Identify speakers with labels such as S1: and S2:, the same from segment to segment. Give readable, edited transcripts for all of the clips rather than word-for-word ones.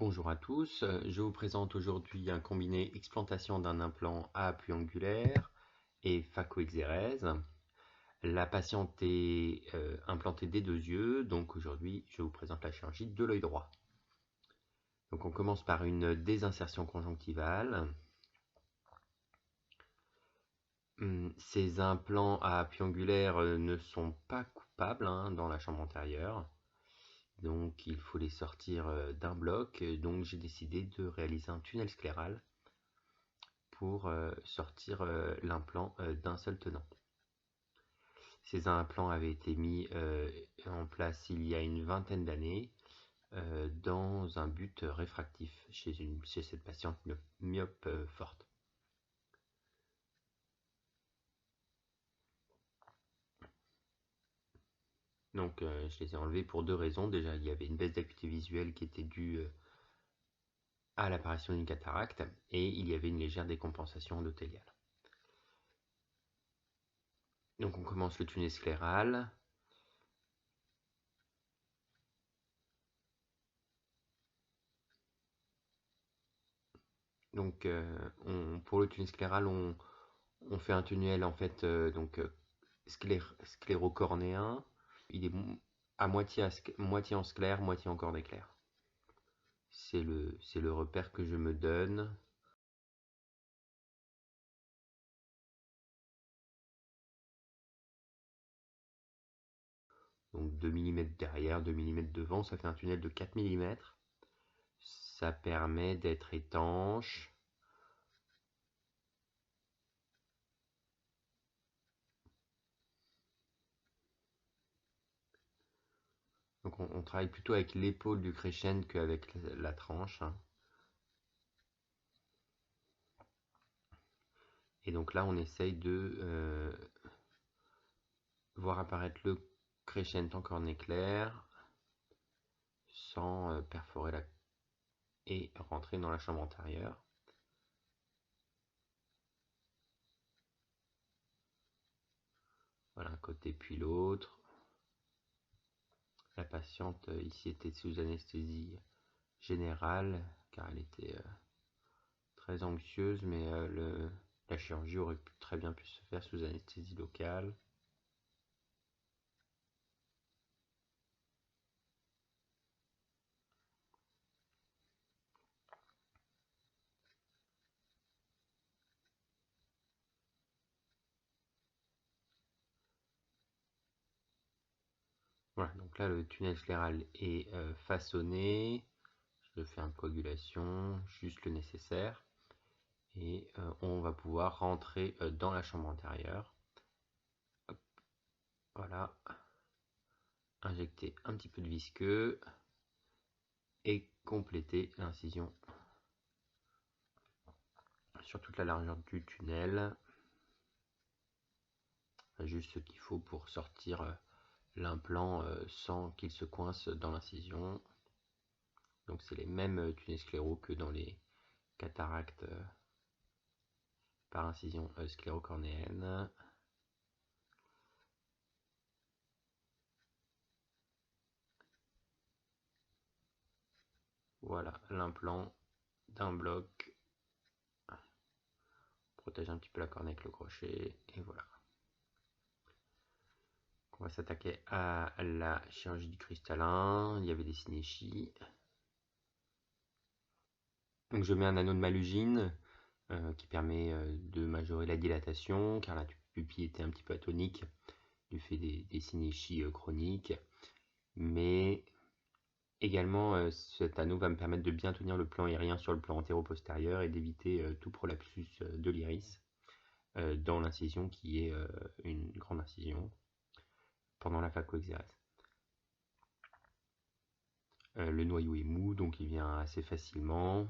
S1: Bonjour à tous, je vous présente aujourd'hui un combiné explantation d'un implant à appui angulaire et phacoexérèse. La patiente est implantée des deux yeux, donc aujourd'hui je vous présente la chirurgie de l'œil droit. Donc on commence par une désinsertion conjonctivale. Ces implants à appui angulaire ne sont pas coupables dans la chambre antérieure. Donc il faut les sortir d'un bloc, donc j'ai décidé de réaliser un tunnel scléral pour sortir l'implant d'un seul tenant. Ces implants avaient été mis en place il y a une vingtaine d'années dans un but réfractif chez cette patiente myope forte. Donc je les ai enlevés pour deux raisons. Déjà, il y avait une baisse d'acuité visuelle qui était due à l'apparition d'une cataracte et il y avait une légère décompensation endothéliale. Donc on commence le tunnel scléral. Donc pour le tunnel scléral, on fait un tunnel en fait sclérocornéen. Il est à moitié en sclère, moitié en cornée claire. C'est le repère que je me donne. Donc 2 mm derrière, 2 mm devant, ça fait un tunnel de 4 mm. Ça permet d'être étanche. Donc on travaille plutôt avec l'épaule du crescent qu'avec la tranche. Et donc là on essaye de voir apparaître le crescent en cornée claire sans perforer et rentrer dans la chambre antérieure. Voilà un côté puis l'autre. La patiente ici était sous anesthésie générale car elle était très anxieuse, mais la chirurgie aurait très bien pu se faire sous anesthésie locale. Voilà, donc là le tunnel scléral est façonné. Je fais une coagulation, juste le nécessaire. Et on va pouvoir rentrer dans la chambre antérieure. Hop, voilà. Injecter un petit peu de visqueux et compléter l'incision sur toute la largeur du tunnel. Juste ce qu'il faut pour sortir l'implant sans qu'il se coince dans l'incision. Donc c'est les mêmes tunnels scléraux que dans les cataractes par incision sclérocornéenne. Voilà l'implant d'un bloc. Protège un petit peu la cornée avec le crochet et voilà. On va s'attaquer à la chirurgie du cristallin. Il y avait des synéchies. Donc je mets un anneau de Malugine qui permet de majorer la dilatation car la pupille était un petit peu atonique du fait des synéchies chroniques. Mais également cet anneau va me permettre de bien tenir le plan aérien sur le plan antéro-postérieur et d'éviter tout prolapsus de l'iris dans l'incision qui est une grande incision pendant la phacoexérèse. Le noyau est mou, donc il vient assez facilement.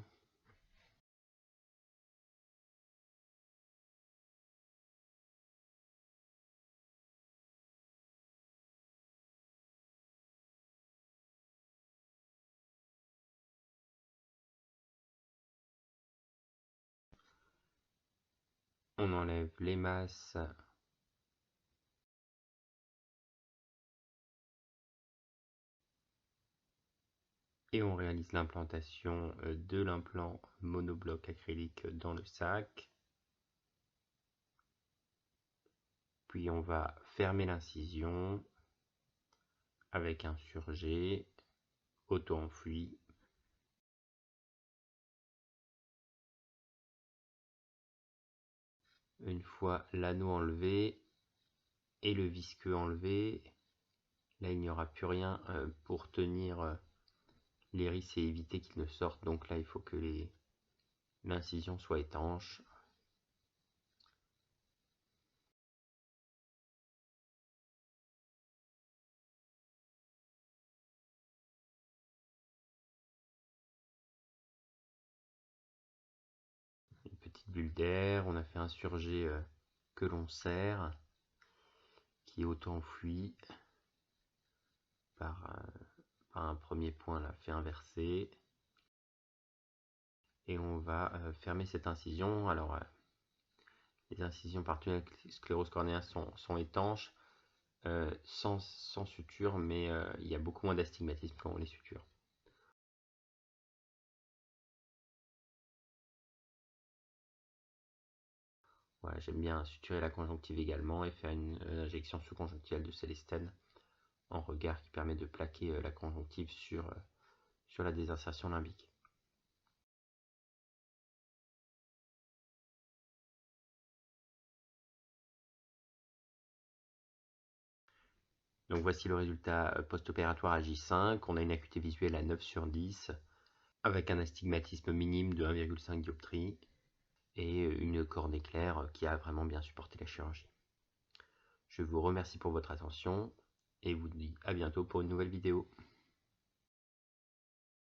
S1: On enlève les masses Et on réalise l'implantation de l'implant monobloc acrylique dans le sac. Puis on va fermer l'incision avec un surjet auto-enfoui. Une fois l'anneau enlevé et le visqueux enlevé, là il n'y aura plus rien pour tenir les risses et éviter qu'ils ne sortent. Donc là il faut que l'incision soit étanche. Une petite bulle d'air, on a fait un surjet que l'on serre, qui est auto-enfoui par un premier point là, fait inverser. Et on va fermer cette incision. Alors les incisions par tunnel sclérose cornéen sont étanches, sans suture, mais il y a beaucoup moins d'astigmatisme quand on les suture. Voilà, j'aime bien suturer la conjonctive également et faire une injection sous-conjonctivale de Célestène en regard qui permet de plaquer la conjonctive sur la désinsertion limbique. Donc voici le résultat post-opératoire à J5. On a une acuité visuelle à 9 sur 10 avec un astigmatisme minime de 1,5 dioptrie et une cornée claire qui a vraiment bien supporté la chirurgie. Je vous remercie pour votre attention et vous dis à bientôt pour une nouvelle vidéo.